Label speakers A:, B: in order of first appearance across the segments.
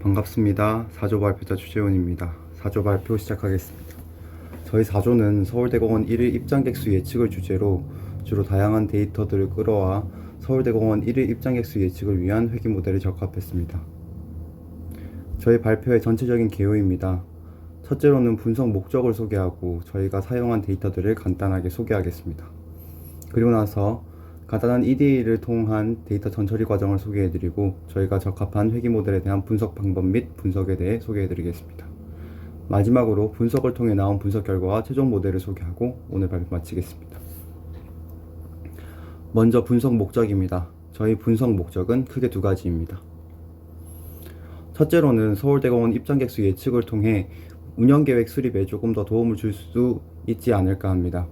A: 반갑습니다. 4조 발표자 주재훈입니다. 4조 발표 시작하겠습니다. 저희 4조는 서울대공원 1일 입장객 수 예측을 주제로 주로 다양한 데이터들을 끌어와 서울대공원 1일 입장객 수 예측을 위한 회계 모델을 적합했습니다. 저희 발표의 전체적인 개요입니다. 첫째로는 분석 목적을 소개하고 저희가 사용한 데이터들을 간단하게 소개하겠습니다. 그리고 나서 간단한 EDA를 통한 데이터 전처리 과정을 소개해드리고 저희가 적합한 회계 모델에 대한 분석 방법 및 분석에 대해 소개해드리겠습니다. 마지막으로 분석을 통해 나온 분석 결과와 최종 모델을 소개하고 오늘 발표 마치겠습니다. 먼저 분석 목적입니다. 저희 분석 목적은 크게 두 가지입니다. 첫째로는 서울대공원 입장객 수 예측을 통해 운영계획 수립에 조금 더 도움을 줄 수 있지 않을까 합니다.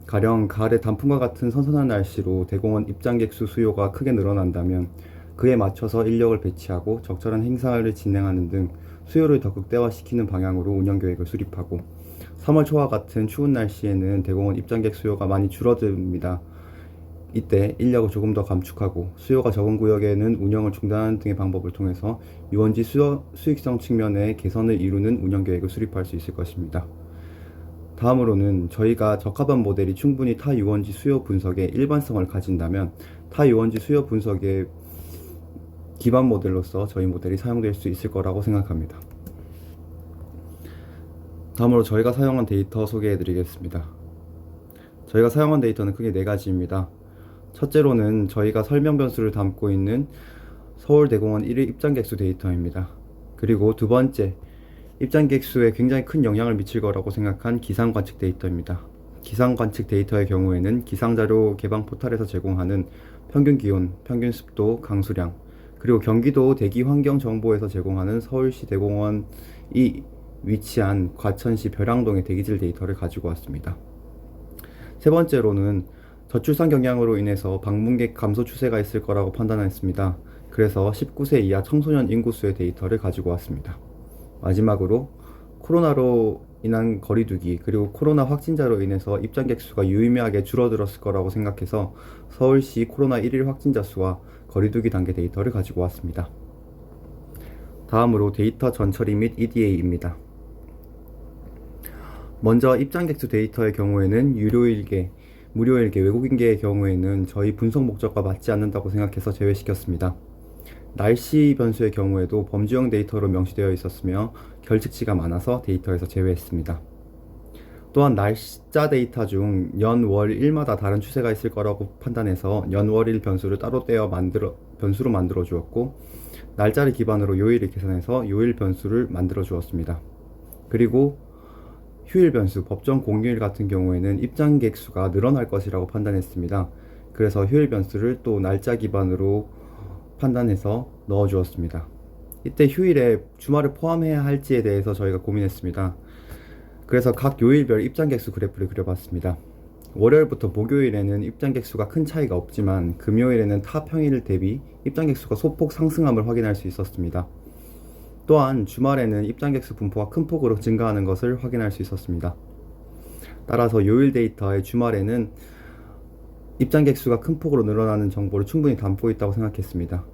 A: 가령 가을의 단풍과 같은 선선한 날씨로 대공원 입장객 수 수요가 크게 늘어난다면 그에 맞춰서 인력을 배치하고 적절한 행사를 진행하는 등 수요를 더 극대화시키는 방향으로 운영계획을 수립하고 3월 초와 같은 추운 날씨에는 대공원 입장객 수요가 많이 줄어듭니다. 이때 인력을 조금 더 감축하고 수요가 적은 구역에는 운영을 중단하는 등의 방법을 통해서 유원지 수익성 측면의 개선을 이루는 운영계획을 수립할 수 있을 것입니다. 다음으로는 저희가 적합한 모델이 충분히 타 유원지 수요 분석에 일반성을 가진다면 타 유원지 수요 분석의 기반 모델로서 저희 모델이 사용될 수 있을 거라고 생각합니다. 다음으로 저희가 사용한 데이터 소개해 드리겠습니다. 저희가 사용한 데이터는 크게 네 가지입니다. 첫째로는 저희가 설명 변수를 담고 있는 서울대공원 1일 입장객 수 데이터입니다. 그리고 두 번째, 입장객 수에 굉장히 큰 영향을 미칠 거라고 생각한 기상 관측 데이터입니다. 기상 관측 데이터의 경우에는 기상자료 개방 포털에서 제공하는 평균 기온, 평균 습도, 강수량, 그리고 경기도 대기 환경 정보에서 제공하는 서울시 대공원이 위치한 과천시 벼량동의 대기질 데이터를 가지고 왔습니다. 세 번째로는 저출산 경향으로 인해서 방문객 감소 추세가 있을 거라고 판단했습니다. 그래서 19세 이하 청소년 인구수의 데이터를 가지고 왔습니다. 마지막으로 코로나로 인한 거리두기 그리고 코로나 확진자로 인해서 입장객 수가 유의미하게 줄어들었을 거라고 생각해서 서울시 코로나 1일 확진자 수와 거리두기 단계 데이터를 가지고 왔습니다. 다음으로 데이터 전처리 및 EDA입니다. 먼저 입장객 수 데이터의 경우에는 유료일계, 무료일계, 외국인계의 경우에는 저희 분석 목적과 맞지 않는다고 생각해서 제외시켰습니다. 날씨 변수의 경우에도 범주형 데이터로 명시되어 있었으며 결측치가 많아서 데이터에서 제외했습니다. 또한 날짜 데이터 중 연, 월, 일마다 다른 추세가 있을 거라고 판단해서 연, 월, 일 변수를 따로 떼어 변수로 만들어 주었고 날짜를 기반으로 요일을 계산해서 요일 변수를 만들어 주었습니다. 그리고 휴일 변수, 법정 공휴일 같은 경우에는 입장객 수가 늘어날 것이라고 판단했습니다. 그래서 휴일 변수를 또 날짜 기반으로 판단해서 넣어 주었습니다. 이때 휴일에 주말을 포함해야 할지에 대해서 저희가 고민했습니다. 그래서 각 요일별 입장객 수 그래프를 그려봤습니다. 월요일부터 목요일에는 입장객 수가 큰 차이가 없지만 금요일에는 타 평일 대비 입장객 수가 소폭 상승함을 확인할 수 있었습니다. 또한 주말에는 입장객 수 분포가 큰 폭으로 증가하는 것을 확인할 수 있었습니다. 따라서 요일 데이터의 주말에는 입장객 수가 큰 폭으로 늘어나는 정보를 충분히 담고 있다고 생각했습니다.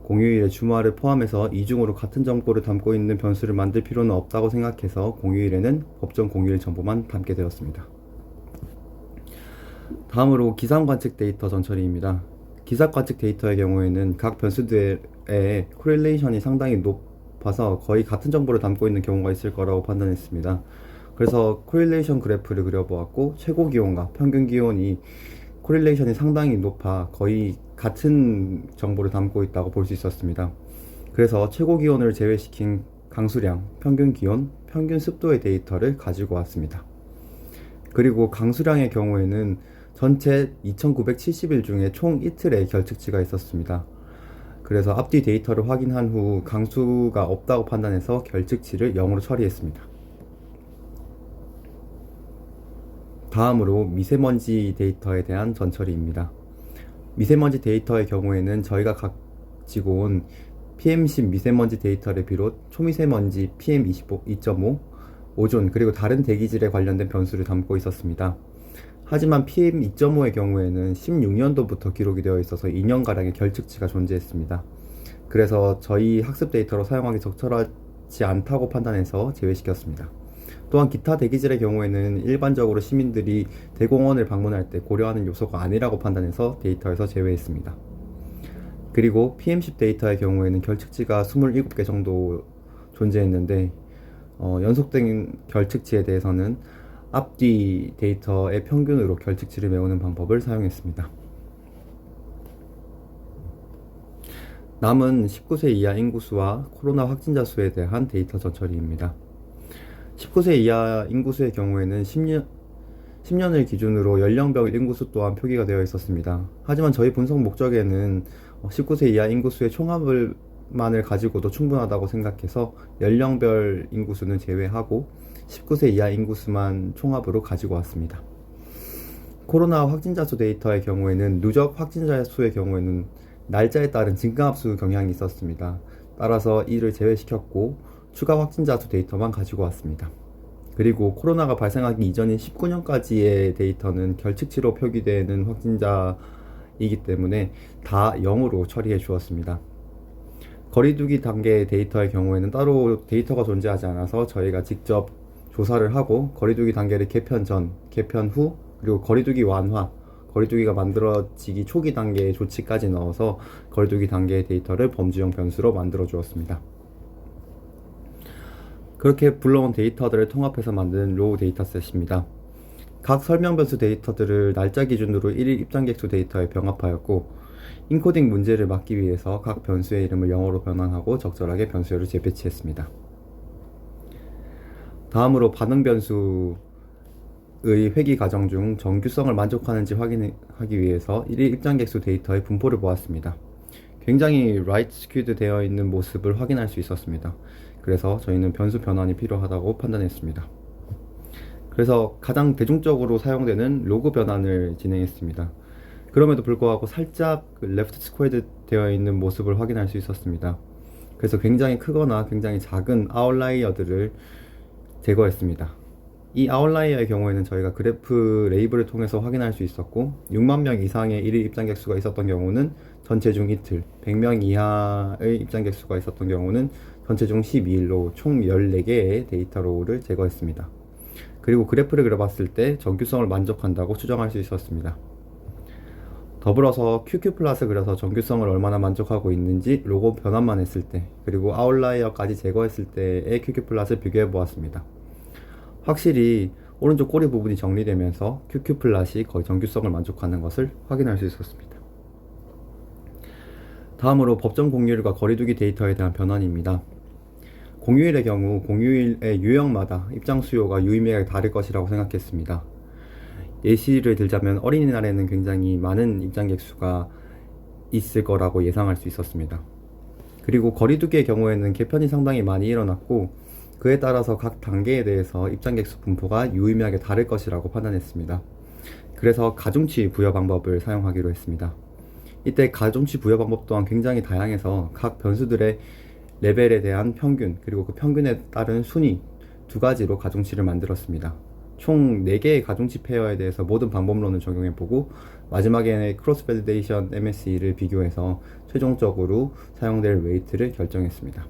A: 공휴일에 주말을 포함해서 이중으로 같은 정보를 담고 있는 변수를 만들 필요는 없다고 생각해서 공휴일에는 법정 공휴일 정보만 담게 되었습니다. 다음으로 기상 관측 데이터 전처리입니다. 기상 관측 데이터의 경우에는 각 변수들의 코릴레이션이 상당히 높아서 거의 같은 정보를 담고 있는 경우가 있을 거라고 판단했습니다. 그래서 코릴레이션 그래프를 그려보았고 최고 기온과 평균 기온이 코릴레이션이 상당히 높아 거의 같은 정보를 담고 있다고 볼 수 있었습니다. 그래서 최고 기온을 제외시킨 강수량, 평균 기온, 평균 습도의 데이터를 가지고 왔습니다. 그리고 강수량의 경우에는 전체 2970일 중에 총 이틀의 결측치가 있었습니다. 그래서 앞뒤 데이터를 확인한 후 강수가 없다고 판단해서 결측치를 0으로 처리했습니다. 다음으로 미세먼지 데이터에 대한 전처리입니다. 미세먼지 데이터의 경우에는 저희가 가지고 온 PM10 미세먼지 데이터를 비롯 초미세먼지 PM2.5, 오존 그리고 다른 대기질에 관련된 변수를 담고 있었습니다. 하지만 PM2.5의 경우에는 16년도부터 기록이 되어 있어서 2년가량의 결측치가 존재했습니다. 그래서 저희 학습 데이터로 사용하기 적절하지 않다고 판단해서 제외시켰습니다. 또한 기타 대기질의 경우에는 일반적으로 시민들이 대공원을 방문할 때 고려하는 요소가 아니라고 판단해서 데이터에서 제외했습니다. 그리고 PM10 데이터의 경우에는 결측지가 27개 정도 존재했는데 연속된 결측지에 대해서는 앞뒤 데이터의 평균으로 결측지를 메우는 방법을 사용했습니다. 남은 19세 이하 인구수와 코로나 확진자 수에 대한 데이터 전처리입니다. 19세 이하 인구수의 경우에는 10년을 기준으로 연령별 인구수 또한 표기가 되어 있었습니다. 하지만 저희 분석 목적에는 19세 이하 인구수의 총합만을 가지고도 충분하다고 생각해서 연령별 인구수는 제외하고 19세 이하 인구수만 총합으로 가지고 왔습니다. 코로나 확진자 수 데이터의 경우에는 누적 확진자 수의 경우에는 날짜에 따른 증가합수 경향이 있었습니다. 따라서 이를 제외시켰고 추가 확진자 수 데이터만 가지고 왔습니다. 그리고 코로나가 발생하기 이전인 19년까지의 데이터는 결측치로 표기되는 확진자이기 때문에 다 0으로 처리해 주었습니다. 거리두기 단계 데이터의 경우에는 따로 데이터가 존재하지 않아서 저희가 직접 조사를 하고 거리두기 단계를 개편 전, 개편 후, 그리고 거리두기 완화, 거리두기가 만들어지기 초기 단계의 조치까지 넣어서 거리두기 단계의 데이터를 범주형 변수로 만들어 주었습니다. 그렇게 불러온 데이터들을 통합해서 만든 로우 데이터셋입니다. 각 설명 변수 데이터들을 날짜 기준으로 1일 입장객 수 데이터에 병합하였고 인코딩 문제를 막기 위해서 각 변수의 이름을 영어로 변환하고 적절하게 변수열을 재배치했습니다. 다음으로 반응 변수의 회귀 과정 중 정규성을 만족하는지 확인하기 위해서 1일 입장객 수 데이터의 분포를 보았습니다. 굉장히 right skewed 되어 있는 모습을 확인할 수 있었습니다. 그래서 저희는 변수 변환이 필요하다고 판단했습니다. 그래서 가장 대중적으로 사용되는 로그 변환을 진행했습니다. 그럼에도 불구하고 살짝 레프트 스퀘어드 되어 있는 모습을 확인할 수 있었습니다. 그래서 굉장히 크거나 굉장히 작은 아웃라이어들을 제거했습니다. 이 아웃라이어의 경우에는 저희가 그래프 레이블을 통해서 확인할 수 있었고 6만 명 이상의 1일 입장객 수가 있었던 경우는 전체 중 이틀, 100명 이하의 입장객 수가 있었던 경우는 전체 중 12일로 총 14개의 데이터 로우를 제거했습니다. 그리고 그래프를 그려봤을 때 정규성을 만족한다고 추정할 수 있었습니다. 더불어서 QQ 플롯을 그려서 정규성을 얼마나 만족하고 있는지 로고 변환만 했을 때, 그리고 아웃라이어까지 제거했을 때의 QQ 플롯을 비교해 보았습니다. 확실히 오른쪽 꼬리 부분이 정리되면서 QQ 플롯이 거의 정규성을 만족하는 것을 확인할 수 있었습니다. 다음으로 법정 공휴일과 거리두기 데이터에 대한 변환입니다. 공휴일의 경우 공휴일의 유형마다 입장 수요가 유의미하게 다를 것이라고 생각했습니다. 예시를 들자면 어린이날에는 굉장히 많은 입장객 수가 있을 거라고 예상할 수 있었습니다. 그리고 거리두기의 경우에는 개편이 상당히 많이 일어났고 그에 따라서 각 단계에 대해서 입장객 수 분포가 유의미하게 다를 것이라고 판단했습니다. 그래서 가중치 부여 방법을 사용하기로 했습니다. 이때 가중치 부여 방법 또한 굉장히 다양해서 각 변수들의 레벨에 대한 평균, 그리고 그 평균에 따른 순위 두 가지로 가중치를 만들었습니다. 총 4개의 가중치 페어에 대해서 모든 방법론을 적용해보고 마지막에는 크로스 밸리데이션 MSE를 비교해서 최종적으로 사용될 웨이트를 결정했습니다.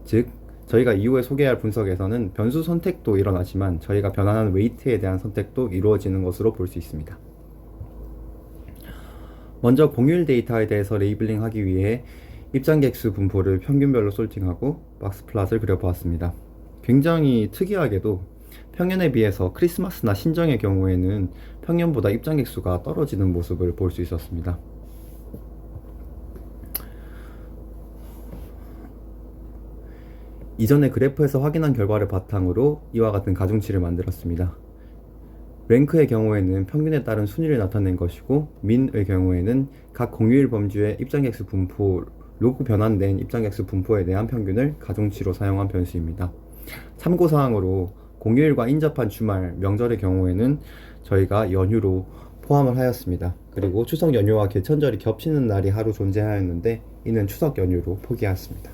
A: 즉, 저희가 이후에 소개할 분석에서는 변수 선택도 일어나지만 저희가 변환한 웨이트에 대한 선택도 이루어지는 것으로 볼 수 있습니다. 먼저 공휴일 데이터에 대해서 레이블링 하기 위해 입장객 수 분포를 평균별로 솔팅하고 박스 플롯을 그려보았습니다. 굉장히 특이하게도 평년에 비해서 크리스마스나 신정의 경우에는 평년보다 입장객 수가 떨어지는 모습을 볼 수 있었습니다. 이전에 그래프에서 확인한 결과를 바탕으로 이와 같은 가중치를 만들었습니다. 랭크의 경우에는 평균에 따른 순위를 나타낸 것이고 민의 경우에는 각 공휴일 범주의 입장객 수 분포 로그 변환된 입장객 수 분포에 대한 평균을 가중치로 사용한 변수입니다. 참고사항으로 공휴일과 인접한 주말, 명절의 경우에는 저희가 연휴로 포함을 하였습니다. 그리고 추석 연휴와 개천절이 겹치는 날이 하루 존재하였는데 이는 추석 연휴로 포기하였습니다.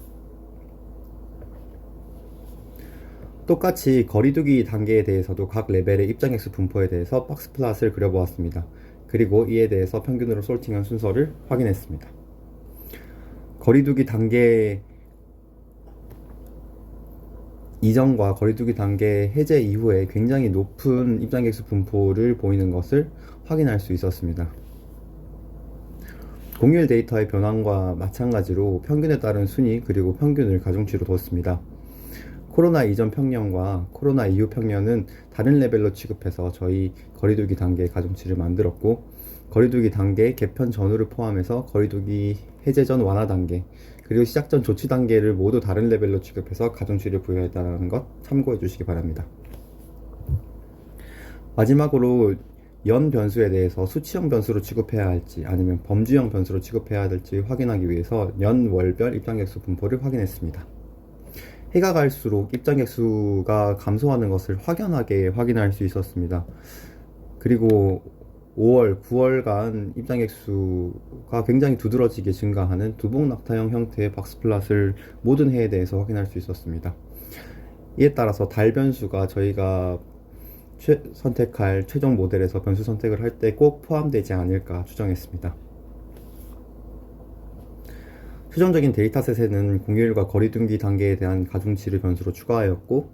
A: 똑같이 거리두기 단계에 대해서도 각 레벨의 입장객 수 분포에 대해서 박스 플롯을 그려보았습니다. 그리고 이에 대해서 평균으로 솔팅한 순서를 확인했습니다. 거리두기 단계 이전과 거리두기 단계 해제 이후에 굉장히 높은 입장객수 분포를 보이는 것을 확인할 수 있었습니다. 공휴일 데이터의 변환과 마찬가지로 평균에 따른 순위 그리고 평균을 가중치로 뒀습니다. 코로나 이전 평년과 코로나 이후 평년은 다른 레벨로 취급해서 저희 거리두기 단계 가중치를 만들었고, 거리두기 단계 개편 전후를 포함해서 거리두기 해제 전 완화 단계 그리고 시작 전 조치 단계를 모두 다른 레벨로 취급해서 가중치를 부여했다는 것 참고해 주시기 바랍니다. 마지막으로 연 변수에 대해서 수치형 변수로 취급해야 할지 아니면 범주형 변수로 취급해야 될지 확인하기 위해서 연 월별 입장객수 분포를 확인했습니다. 해가 갈수록 입장객수가 감소하는 것을 확연하게 확인할 수 있었습니다. 그리고 5월, 9월간 입장객수가 굉장히 두드러지게 증가하는 두봉낙타형 형태의 박스플랫을 모든 해에 대해서 확인할 수 있었습니다. 이에 따라서 달 변수가 저희가 선택할 최종 모델에서 변수 선택을 할 때 꼭 포함되지 않을까 추정했습니다. 최종적인 데이터셋에는 공휴일과 거리두기 단계에 대한 가중치를 변수로 추가하였고,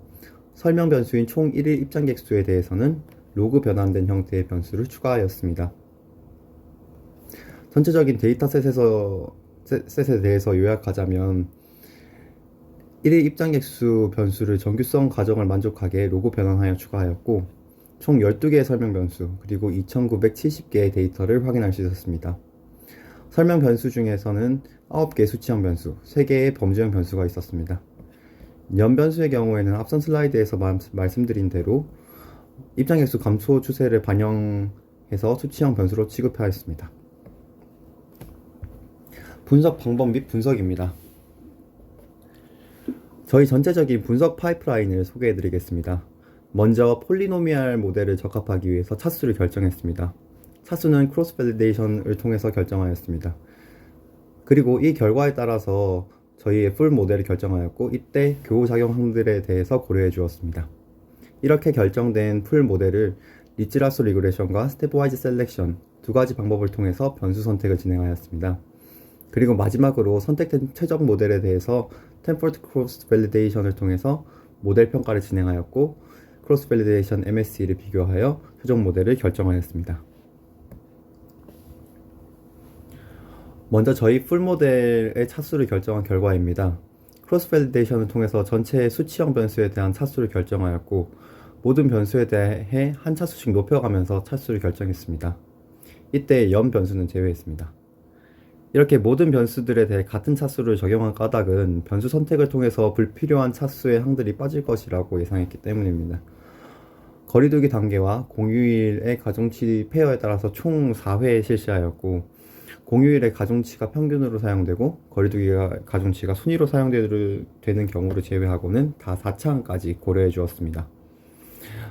A: 설명 변수인 총 1일 입장객 수에 대해서는 로그 변환된 형태의 변수를 추가하였습니다. 전체적인 데이터셋에 대해서 요약하자면 1일 입장객 수 변수를 정규성 가정을 만족하게 로그 변환하여 추가하였고, 총 12개의 설명 변수 그리고 2970개의 데이터를 확인할 수 있었습니다. 설명 변수 중에서는 9개의 수치형 변수, 3개의 범주형 변수가 있었습니다. 연 변수의 경우에는 앞선 슬라이드에서 말씀드린 대로 입장객수 감소 추세를 반영해서 수치형 변수로 취급하였습니다. 분석 방법 및 분석입니다. 저희 전체적인 분석 파이프라인을 소개해 드리겠습니다. 먼저 폴리노미얼 모델을 적합하기 위해서 차수를 결정했습니다. 차수는 크로스 밸리데이션을 통해서 결정하였습니다. 그리고 이 결과에 따라서 저희의 풀 모델을 결정하였고, 이때 교호작용항들에 대해서 고려해 주었습니다. 이렇게 결정된 풀 모델을 리츠라소 리그레션과 스텝와이즈 셀렉션 두 가지 방법을 통해서 변수 선택을 진행하였습니다. 그리고 마지막으로 선택된 최종 모델에 대해서 템포트 크로스 밸리데이션을 통해서 모델 평가를 진행하였고, 크로스 밸리데이션 MSE를 비교하여 최종 모델을 결정하였습니다. 먼저 저희 풀 모델의 차수를 결정한 결과입니다. 크로스 밸리데이션을 통해서 전체 수치형 변수에 대한 차수를 결정하였고, 모든 변수에 대해 한 차수씩 높여가면서 차수를 결정했습니다. 이때 연 변수는 제외했습니다. 이렇게 모든 변수들에 대해 같은 차수를 적용한 까닭은 변수 선택을 통해서 불필요한 차수의 항들이 빠질 것이라고 예상했기 때문입니다. 거리두기 단계와 공휴일의 가중치 페어에 따라서 총 4회 실시하였고, 공휴일의 가중치가 평균으로 사용되고 거리두기 가중치가 순위로 사용되는 경우를 제외하고는 다 4차항까지 고려해 주었습니다.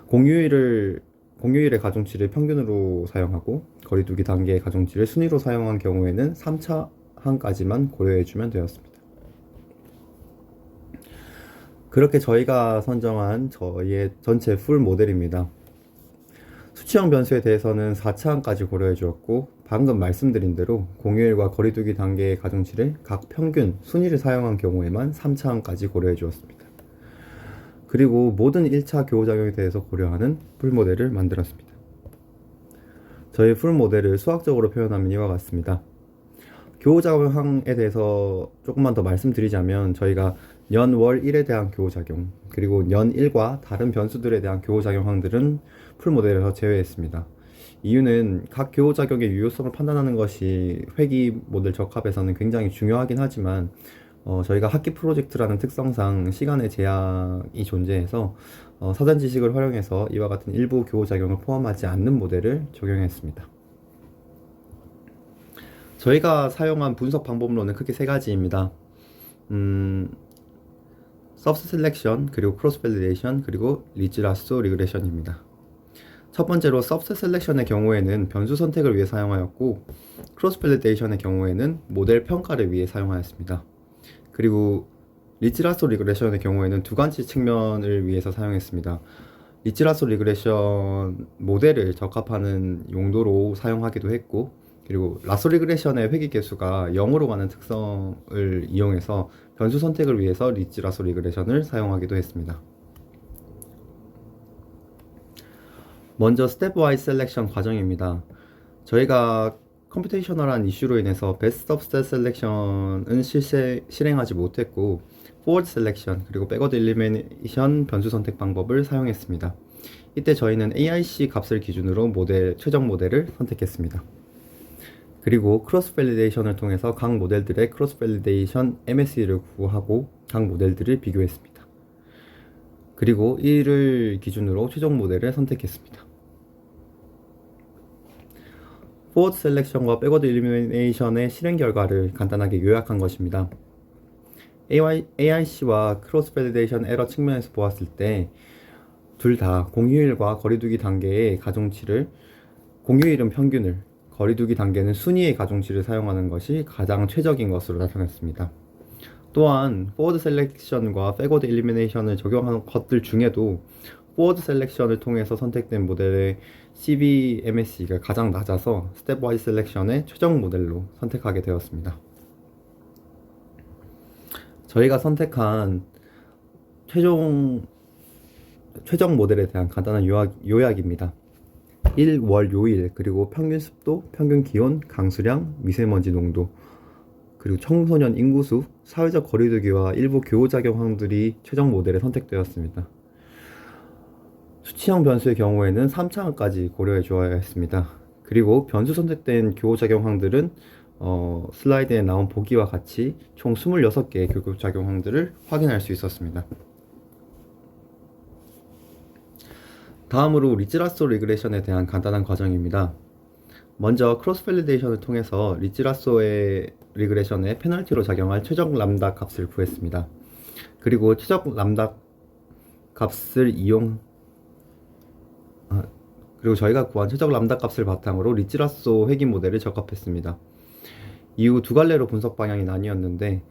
A: 공휴일의 가중치를 평균으로 사용하고 거리두기 단계의 가중치를 순위로 사용한 경우에는 3차항까지만 고려해 주면 되었습니다. 그렇게 저희가 선정한 저희의 전체 풀 모델입니다. 수치형 변수에 대해서는 4차항까지 고려해 주었고, 방금 말씀드린 대로 공휴일과 거리두기 단계의 가중치를 각 평균, 순위를 사용한 경우에만 3차항까지 고려해 주었습니다. 그리고 모든 1차 교호작용에 대해서 고려하는 풀 모델을 만들었습니다. 저희 풀 모델을 수학적으로 표현하면 이와 같습니다. 교호작용에 대해서 조금만 더 말씀드리자면, 저희가 연, 월, 일에 대한 교호작용, 그리고 연, 일과 다른 변수들에 대한 교호작용항들은 풀 모델에서 제외했습니다. 이유는 각 교호작용의 유효성을 판단하는 것이 회귀 모델 적합에서는 굉장히 중요하긴 하지만, 저희가 학기 프로젝트라는 특성상 시간의 제약이 존재해서 사전 지식을 활용해서 이와 같은 일부 교호작용을 포함하지 않는 모델을 적용했습니다. 저희가 사용한 분석 방법론은 크게 세 가지입니다. 서브셋 셀렉션, 그리고 크로스 밸리데이션, 그리고 리츠라소 리그레션입니다. 첫 번째로 서브셋 셀렉션의 경우에는 변수 선택을 위해 사용하였고, 크로스 밸리데이션의 경우에는 모델 평가를 위해 사용하였습니다. 그리고 리츠라소 리그레션의 경우에는 두 가지 측면을 위해서 사용했습니다. 리츠라소 리그레션 모델을 적합하는 용도로 사용하기도 했고, 그리고 라소 리그레션의 회귀 개수가 0으로 가는 특성을 이용해서 변수 선택을 위해서 리치 라소 리그레션을 사용하기도 했습니다. 먼저 스텝와이즈 셀렉션 과정입니다. 저희가 컴퓨테이셔널한 이슈로 인해서 베스트 서브셋 셀렉션은 실행하지 못했고 포워드 셀렉션 그리고 백워드 일리미네이션 변수 선택 방법을 사용했습니다. 이때 저희는 AIC 값을 기준으로 최종 모델을 선택했습니다. 그리고 크로스 밸리데이션을 통해서 각 모델들의 크로스 밸리데이션 MSE를 구하고 각 모델들을 비교했습니다. 그리고 이를 기준으로 최종 모델을 선택했습니다. 포워드 셀렉션과 백워드 일리미네이션의 실행 결과를 간단하게 요약한 것입니다. AIC와 크로스 밸리데이션 에러 측면에서 보았을 때 둘 다 공휴일과 거리두기 단계의 가중치를, 공휴일은 평균을, 거리두기 단계는 순위의 가중치를 사용하는 것이 가장 최적인 것으로 나타났습니다. 또한 포워드 셀렉션과 백워드 일리미네이션을 적용하는 것들 중에도 포워드 셀렉션을 통해서 선택된 모델의 CVMSE가 가장 낮아서 스텝와이즈 셀렉션의 최종 모델로 선택하게 되었습니다. 저희가 선택한 최종 모델에 대한 간단한 요약입니다. 1, 월, 요일, 그리고 평균 습도, 평균 기온, 강수량, 미세먼지 농도, 그리고 청소년 인구수, 사회적 거리두기와 일부 교호작용항들이 최종 모델에 선택되었습니다. 수치형 변수의 경우에는 3차항까지 고려해 주어야 했습니다. 그리고 변수 선택된 교호작용항들은 슬라이드에 나온 보기와 같이 총 26개의 교호작용항들을 확인할 수 있었습니다. 다음으로 리치 라소 리그레션에 대한 간단한 과정입니다. 먼저 크로스 밸리데이션을 통해서 리치 라소의 리그레션에 페널티로 작용할 최적 람다 값을 구했습니다. 그리고 최적 람다 값을 그리고 저희가 구한 최적 람다 값을 바탕으로 리치 라소 회귀 모델을 적합했습니다. 이후 두 갈래로 분석 방향이 나뉘었는데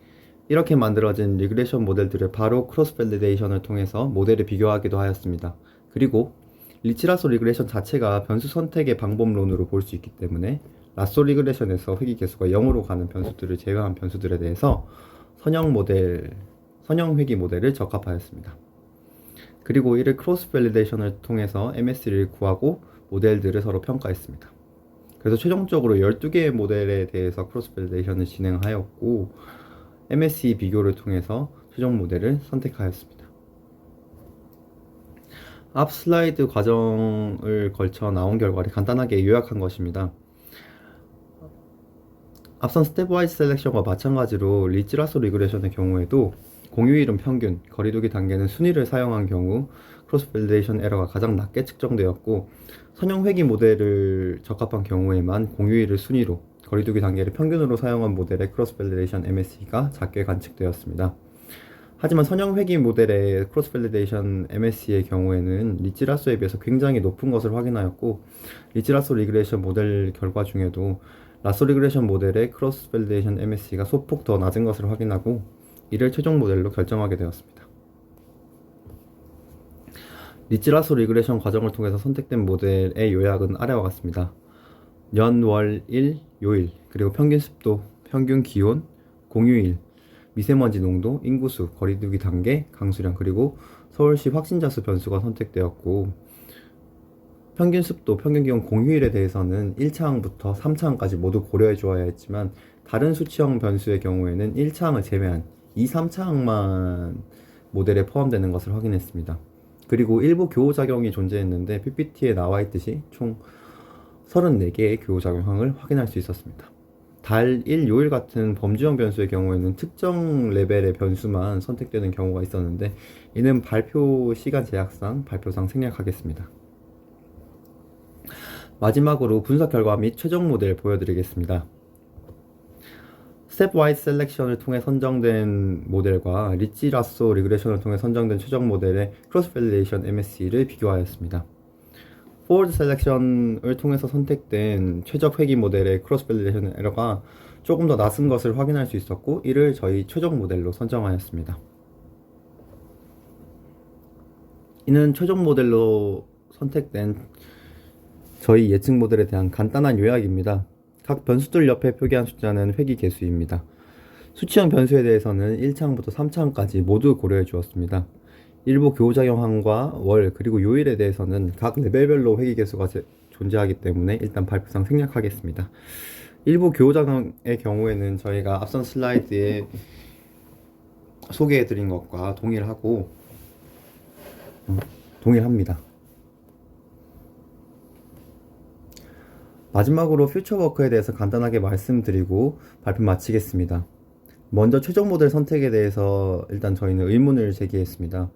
A: 이렇게 만들어진 리그레션 모델들을 바로 크로스 밸리데이션을 통해서 모델을 비교하기도 하였습니다. 그리고 리치 라소 리그레션 자체가 변수 선택의 방법론으로 볼 수 있기 때문에 라소 리그레션에서 회귀 개수가 0으로 가는 변수들을 제외한 변수들에 대해서 선형 회귀 모델을 적합하였습니다. 그리고 이를 크로스 밸리데이션을 통해서 MSE를 구하고 모델들을 서로 평가했습니다. 그래서 최종적으로 12개의 모델에 대해서 크로스 밸리데이션을 진행하였고 MSE 비교를 통해서 최종 모델을 선택하였습니다. 앞 슬라이드 과정을 걸쳐 나온 결과를 간단하게 요약한 것입니다. 앞선 스텝와이즈 셀렉션과 마찬가지로 리치 라소 리그레션의 경우에도 공휴일은 평균, 거리두기 단계는 순위를 사용한 경우 크로스 밸리데이션 에러가 가장 낮게 측정되었고 선형 회귀 모델을 적합한 경우에만 공휴일을 순위로, 거리두기 단계를 평균으로 사용한 모델의 크로스 밸리데이션 MSE가 작게 관측되었습니다. 하지만 선형 회귀 모델의 크로스 밸리데이션 MSE의 경우에는 리치 라소에 비해서 굉장히 높은 것을 확인하였고 리치 라소 리그레션 모델 결과 중에도 라소 리그레션 모델의 크로스 밸리데이션 MSE가 소폭 더 낮은 것을 확인하고 이를 최종 모델로 결정하게 되었습니다. 리치 라소 리그레션 과정을 통해서 선택된 모델의 요약은 아래와 같습니다. 년, 월, 일, 요일, 그리고 평균 습도, 평균 기온, 공휴일, 미세먼지 농도, 인구수, 거리두기 단계, 강수량, 그리고 서울시 확진자 수 변수가 선택되었고 평균 습도, 평균 기온, 공휴일에 대해서는 1차항부터 3차항까지 모두 고려해 주어야 했지만 다른 수치형 변수의 경우에는 1차항을 제외한 2, 3차항만 모델에 포함되는 것을 확인했습니다. 그리고 일부 교호작용이 존재했는데 PPT에 나와 있듯이 총 34개의 교호작용항을 확인할 수 있었습니다. 달, 일, 요일 같은 범주형 변수의 경우에는 특정 레벨의 변수만 선택되는 경우가 있었는데 이는 발표 시간 제약상 발표상 생략하겠습니다. 마지막으로 분석 결과 및 최종 모델 보여드리겠습니다. 스텝와이즈 셀렉션을 통해 선정된 모델과 리치 라소 리그레션을 통해 선정된 최종 모델의 크로스 밸리데이션 MSE를 비교하였습니다. 포워드 셀렉션을 통해서 선택된 최적 회귀 모델의 크로스 밸리데이션 에러가 조금 더 낮은 것을 확인할 수 있었고 이를 저희 최종 모델로 선정하였습니다. 이는 최종 모델로 선택된 저희 예측 모델에 대한 간단한 요약입니다. 각 변수들 옆에 표기한 숫자는 회귀 개수입니다. 수치형 변수에 대해서는 1차항부터 3차항까지 모두 고려해 주었습니다. 일부 교호작용항과 월 그리고 요일에 대해서는 각 레벨별로 회귀 개수가 존재하기 때문에 일단 발표상 생략하겠습니다. 일부 교호작용의 경우에는 저희가 앞선 슬라이드에 소개해드린 것과 동일합니다. 마지막으로 퓨처워크에 대해서 간단하게 말씀드리고 발표 마치겠습니다. 먼저 최종 모델 선택에 대해서 일단 저희는 의문을 제기했습니다.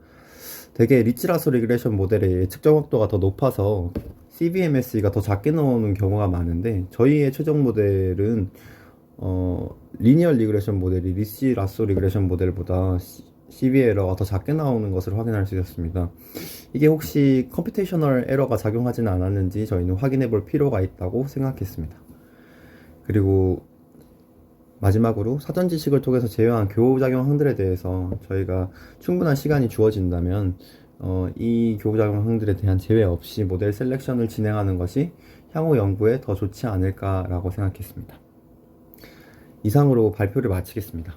A: 대개 리치-라소 리그레션 모델의 예측 정확도가 더 높아서 CVMS가 더 작게 나오는 경우가 많은데, 저희의 최종 모델은 리니어 리그레션 모델이 리치-라소 리그레션 모델보다 CV 에러가 더 작게 나오는 것을 확인할 수 있었습니다. 이게 혹시 컴퓨테이셔널 에러가 작용하지는 않았는지 저희는 확인해 볼 필요가 있다고 생각했습니다. 그리고 마지막으로 사전 지식을 통해서 제외한 교호작용항들에 대해서 저희가 충분한 시간이 주어진다면 이 교호작용항들에 대한 제외 없이 모델 셀렉션을 진행하는 것이 향후 연구에 더 좋지 않을까라고 생각했습니다. 이상으로 발표를 마치겠습니다.